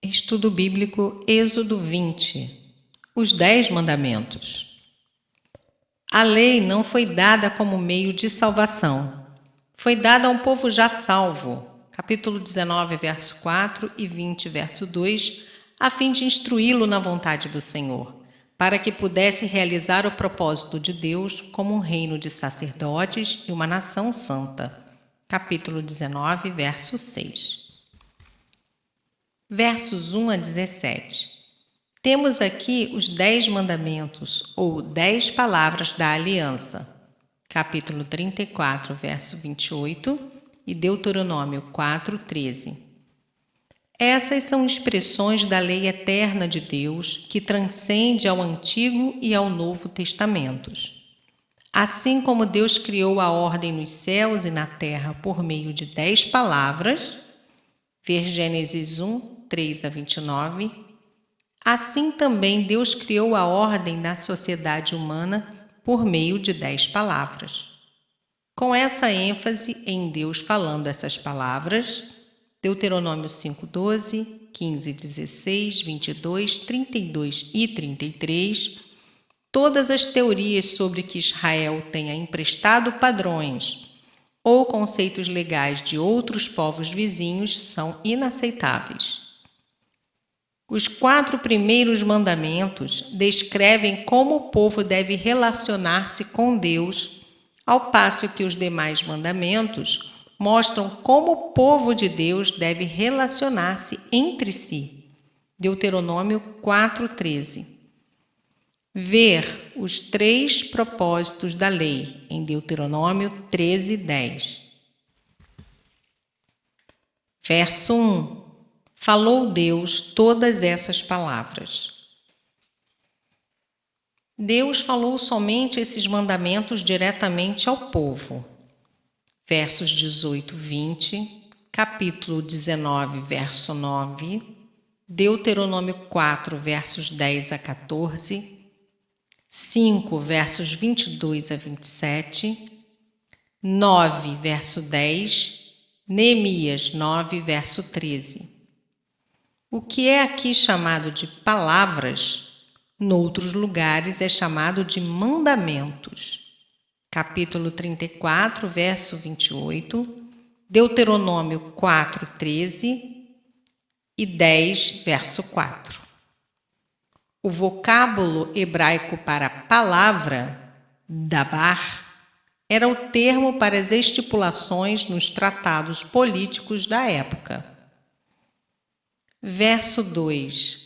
Estudo Bíblico, Êxodo 20. Os 10 Mandamentos. A lei não foi dada como meio de salvação. Foi dada a um povo já salvo, capítulo 19, verso 4 e 20, verso 2, a fim de instruí-lo na vontade do Senhor, para que pudesse realizar o propósito de Deus como um reino de sacerdotes e uma nação santa, capítulo 19, verso 6. Versos 1 a 17. Temos aqui os 10 mandamentos, ou 10 palavras da aliança. Capítulo 34, verso 28 e Deuteronômio 4, 13. Essas são expressões da lei eterna de Deus que transcende ao Antigo e ao Novo Testamentos. Assim como Deus criou a ordem nos céus e na terra por meio de 10 palavras, ver Gênesis 1, 3 a 29, assim também Deus criou a ordem na sociedade humana por meio de 10 palavras. Com essa ênfase em Deus falando essas palavras, Deuteronômio 5, 12, 15, 16, 22, 32 e 33, todas as teorias sobre que Israel tenha emprestado padrões ou conceitos legais de outros povos vizinhos são inaceitáveis. Os 4 primeiros mandamentos descrevem como o povo deve relacionar-se com Deus, ao passo que os demais mandamentos mostram como o povo de Deus deve relacionar-se entre si. Deuteronômio 4:13. Ver os 3 propósitos da lei em Deuteronômio 13:10. Verso 1. Falou Deus todas essas palavras. Deus falou somente esses mandamentos diretamente ao povo. Versos 18, 20, capítulo 19, verso 9, Deuteronômio 4, versos 10 a 14, 5, versos 22 a 27, 9, verso 10, Neemias 9, verso 13. O que é aqui chamado de palavras, noutros lugares é chamado de mandamentos. Capítulo 34, verso 28, Deuteronômio 4, 13 e 10, verso 4. O vocábulo hebraico para palavra, dabar, era o termo para as estipulações nos tratados políticos da época. Verso 2.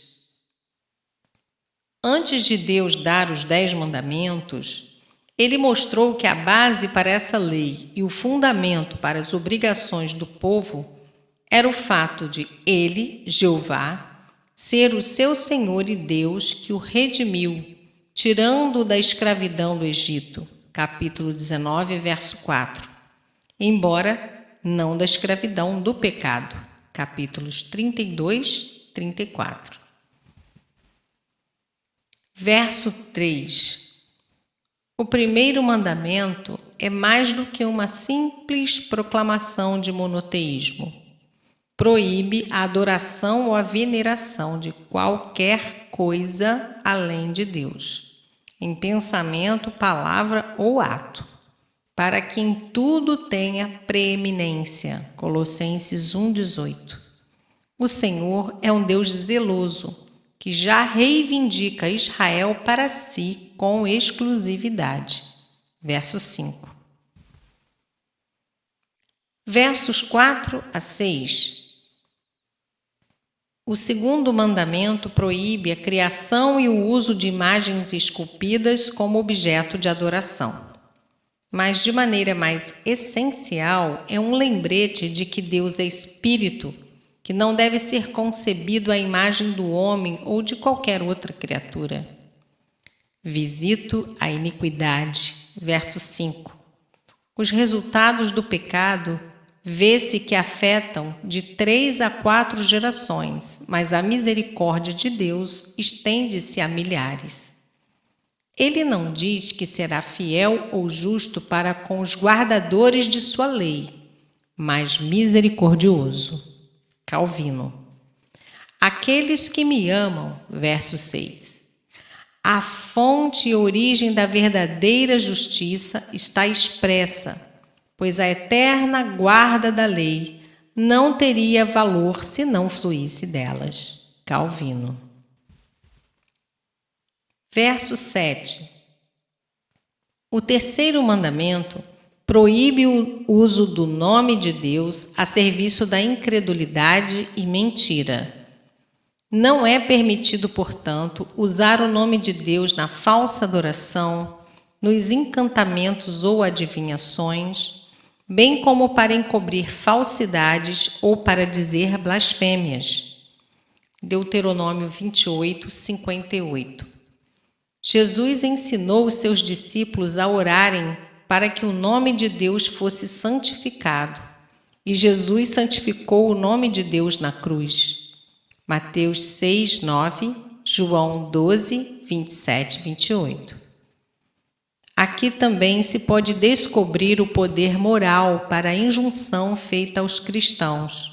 Antes de Deus dar os 10 mandamentos, Ele mostrou que a base para essa lei e o fundamento para as obrigações do povo era o fato de Ele, Jeová, ser o seu Senhor e Deus que o redimiu, tirando-o da escravidão do Egito. Capítulo 19, verso 4. Embora não da escravidão do pecado. Capítulos 32, 34. Verso 3. O primeiro mandamento é mais do que uma simples proclamação de monoteísmo. Proíbe a adoração ou a veneração de qualquer coisa além de Deus, em pensamento, palavra ou ato, para que em tudo tenha preeminência. Colossenses 1,18. O Senhor é um Deus zeloso, que já reivindica Israel para si com exclusividade. Verso 5. Versos 4 a 6. O segundo mandamento proíbe a criação e o uso de imagens esculpidas como objeto de adoração. Mas, de maneira mais essencial, é um lembrete de que Deus é espírito, que não deve ser concebido à imagem do homem ou de qualquer outra criatura. Visito a iniquidade. Verso 5. Os resultados do pecado vê-se que afetam de 3 a 4 gerações, mas a misericórdia de Deus estende-se a milhares. Ele não diz que será fiel ou justo para com os guardadores de sua lei, mas misericordioso. Calvino. Aqueles que me amam, verso 6. A fonte e origem da verdadeira justiça está expressa, pois a eterna guarda da lei não teria valor se não fluísse delas. Calvino. Verso 7. O terceiro mandamento proíbe o uso do nome de Deus a serviço da incredulidade e mentira. Não é permitido, portanto, usar o nome de Deus na falsa adoração, nos encantamentos ou adivinhações, bem como para encobrir falsidades ou para dizer blasfêmias. Deuteronômio 28, 58. Jesus ensinou os seus discípulos a orarem para que o nome de Deus fosse santificado, e Jesus santificou o nome de Deus na cruz. Mateus 6, 9, João 12, 27 e 28. Aqui também se pode descobrir o poder moral para a injunção feita aos cristãos: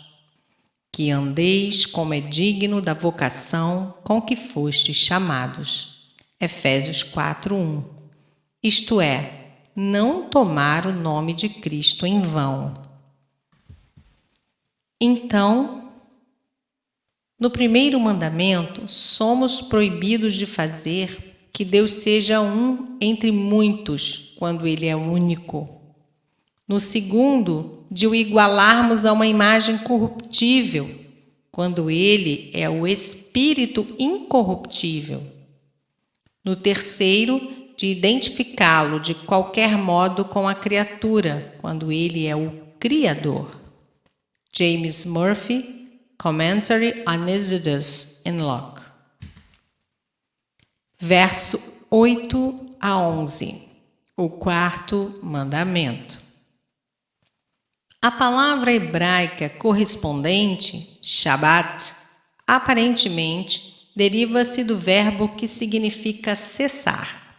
que andeis como é digno da vocação com que fostes chamados. Efésios 4:1. Isto é, não tomar o nome de Cristo em vão. Então, no primeiro mandamento, somos proibidos de fazer que Deus seja um entre muitos, quando Ele é único. No segundo, de o igualarmos a uma imagem corruptível, quando Ele é o Espírito incorruptível. No terceiro, de identificá-lo de qualquer modo com a criatura, quando ele é o Criador. James Murphy, Commentary on Exodus in Locke. Verso 8 a 11. O quarto mandamento. A palavra hebraica correspondente, Shabat, aparentemente deriva-se do verbo que significa cessar,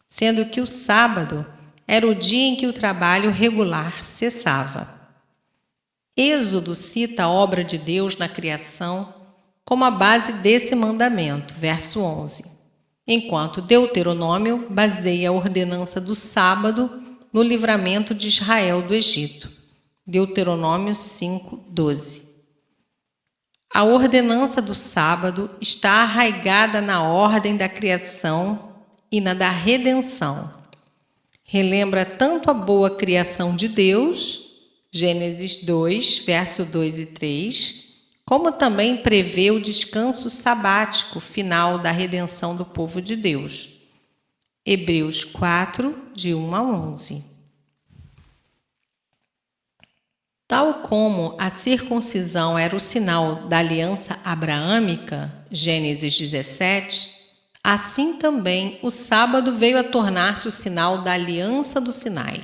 sendo que o sábado era o dia em que o trabalho regular cessava. Êxodo cita a obra de Deus na criação como a base desse mandamento, verso 11, enquanto Deuteronômio baseia a ordenança do sábado no livramento de Israel do Egito, Deuteronômio 5, 12. A ordenança do sábado está arraigada na ordem da criação e na da redenção. Relembra tanto a boa criação de Deus, Gênesis 2, verso 2 e 3, como também prevê o descanso sabático final da redenção do povo de Deus. Hebreus 4, de 1 a 11. Tal como a circuncisão era o sinal da aliança abraâmica, Gênesis 17, assim também o sábado veio a tornar-se o sinal da aliança do Sinai.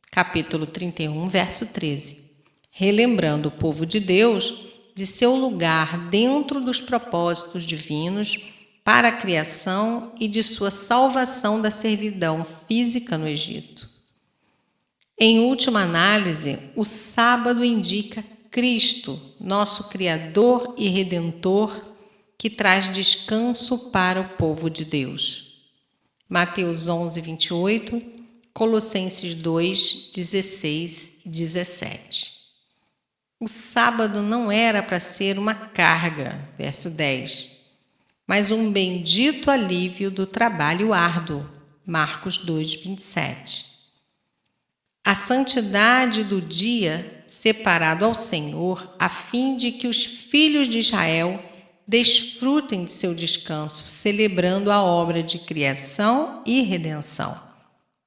Capítulo 31, verso 13. Relembrando o povo de Deus de seu lugar dentro dos propósitos divinos para a criação e de sua salvação da servidão física no Egito. Em última análise, o sábado indica Cristo, nosso Criador e Redentor, que traz descanso para o povo de Deus. Mateus 11, 28, Colossenses 2, 16 e 17. O sábado não era para ser uma carga, verso 10, mas um bendito alívio do trabalho árduo, Marcos 2, 27. A santidade do dia separado ao Senhor, a fim de que os filhos de Israel desfrutem de seu descanso, celebrando a obra de criação e redenção.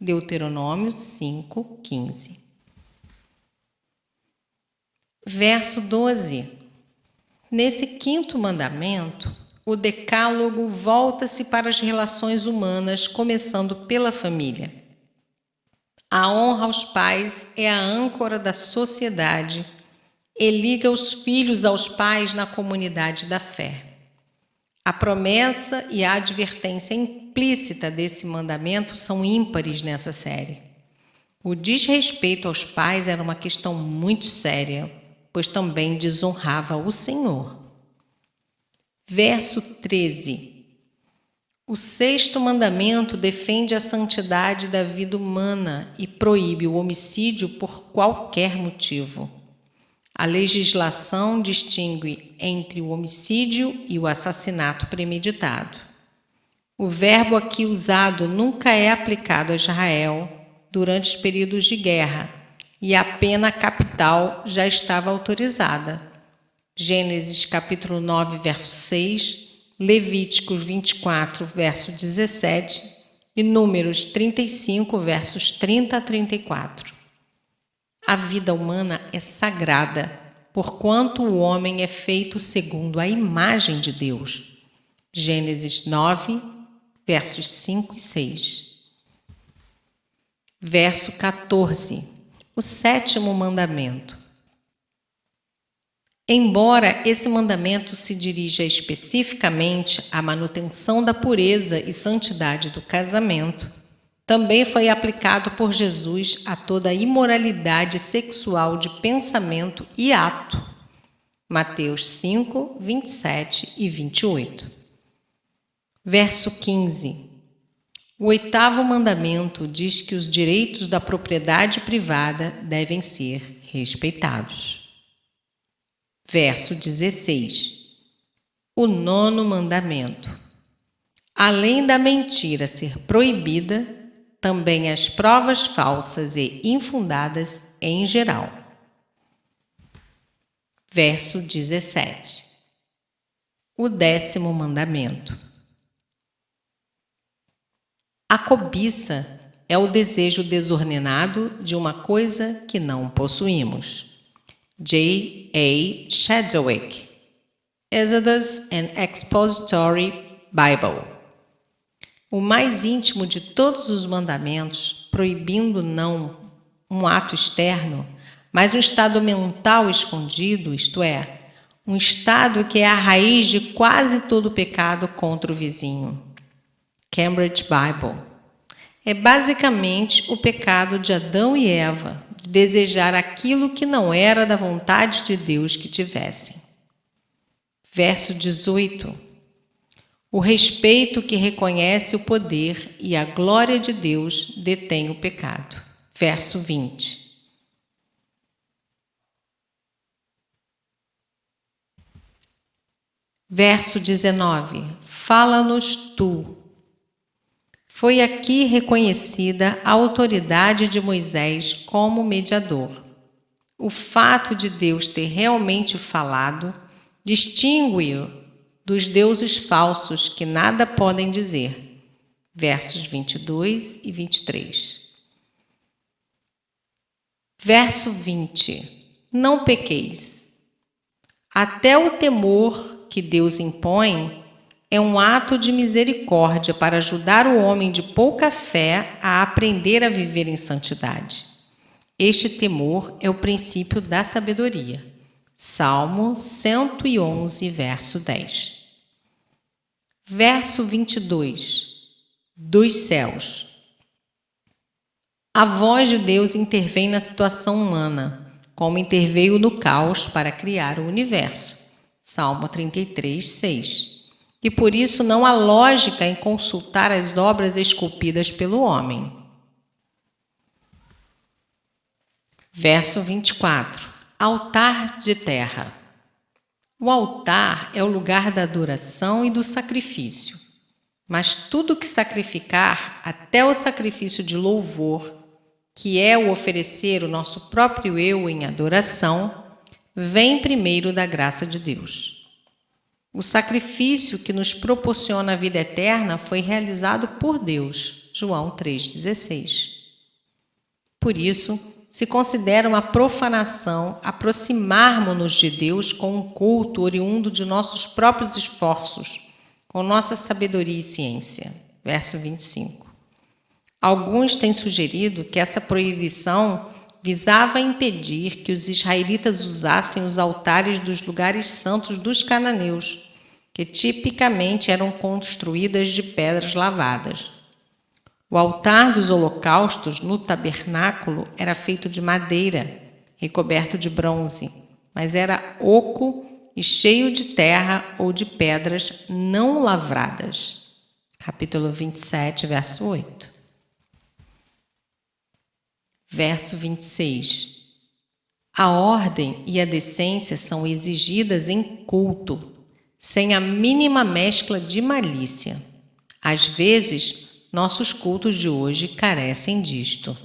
Deuteronômio 5, 15. Verso 12. Nesse quinto mandamento, o decálogo volta-se para as relações humanas, começando pela família. A honra aos pais é a âncora da sociedade e liga os filhos aos pais na comunidade da fé. A promessa e a advertência implícita desse mandamento são ímpares nessa série. O desrespeito aos pais era uma questão muito séria, pois também desonrava o Senhor. Verso 13. O sexto mandamento defende a santidade da vida humana e proíbe o homicídio por qualquer motivo. A legislação distingue entre o homicídio e o assassinato premeditado. O verbo aqui usado nunca é aplicado a Israel durante os períodos de guerra, e a pena capital já estava autorizada. Gênesis capítulo 9, verso 6, Levíticos 24, verso 17 e Números 35, versos 30 a 34. A vida humana é sagrada, porquanto o homem é feito segundo a imagem de Deus. Gênesis 9, versos 5 e 6. Verso 14. O sétimo mandamento. Embora esse mandamento se dirija especificamente à manutenção da pureza e santidade do casamento, também foi aplicado por Jesus a toda a imoralidade sexual de pensamento e ato. Mateus 5, 27 e 28. Verso 15. O oitavo mandamento diz que os direitos da propriedade privada devem ser respeitados. Verso 16. O nono mandamento. Além da mentira ser proibida, também as provas falsas e infundadas em geral. Verso 17. O décimo mandamento. A cobiça é o desejo desordenado de uma coisa que não possuímos. J. A. Chadwick, Exodus and Expository Bible. O mais íntimo de todos os mandamentos, proibindo não um ato externo, mas um estado mental escondido, isto é, um estado que é a raiz de quase todo pecado contra o vizinho. Cambridge Bible. É basicamente o pecado de Adão e Eva, de desejar aquilo que não era da vontade de Deus que tivessem. Verso 18. O respeito que reconhece o poder e a glória de Deus detém o pecado. Verso 20. Verso 19. Fala-nos tu. Foi aqui reconhecida a autoridade de Moisés como mediador. O fato de Deus ter realmente falado distingue-o dos deuses falsos que nada podem dizer. Versos 22 e 23. Verso 20. Não pequeis. Até o temor que Deus impõe é um ato de misericórdia para ajudar o homem de pouca fé a aprender a viver em santidade. Este temor é o princípio da sabedoria. Salmo 111, verso 10. Verso 22. Dos céus. A voz de Deus intervém na situação humana, como interveio no caos para criar o universo. Salmo 33, 6. E por isso não há lógica em consultar as obras esculpidas pelo homem. Verso 24. Altar de terra. O altar é o lugar da adoração e do sacrifício. Mas tudo que sacrificar, até o sacrifício de louvor, que é o oferecer o nosso próprio eu em adoração, vem primeiro da graça de Deus. O sacrifício que nos proporciona a vida eterna foi realizado por Deus. João 3,16. Por isso, se considera uma profanação aproximarmos-nos de Deus com um culto oriundo de nossos próprios esforços, com nossa sabedoria e ciência. Verso 25. Alguns têm sugerido que essa proibição visava impedir que os israelitas usassem os altares dos lugares santos dos cananeus, que tipicamente eram construídas de pedras lavadas. O altar dos holocaustos no tabernáculo era feito de madeira, recoberto de bronze, mas era oco e cheio de terra ou de pedras não lavradas. Capítulo 27, verso 8. Verso 26. A ordem e a decência são exigidas em culto, sem a mínima mescla de malícia. Às vezes, nossos cultos de hoje carecem disto.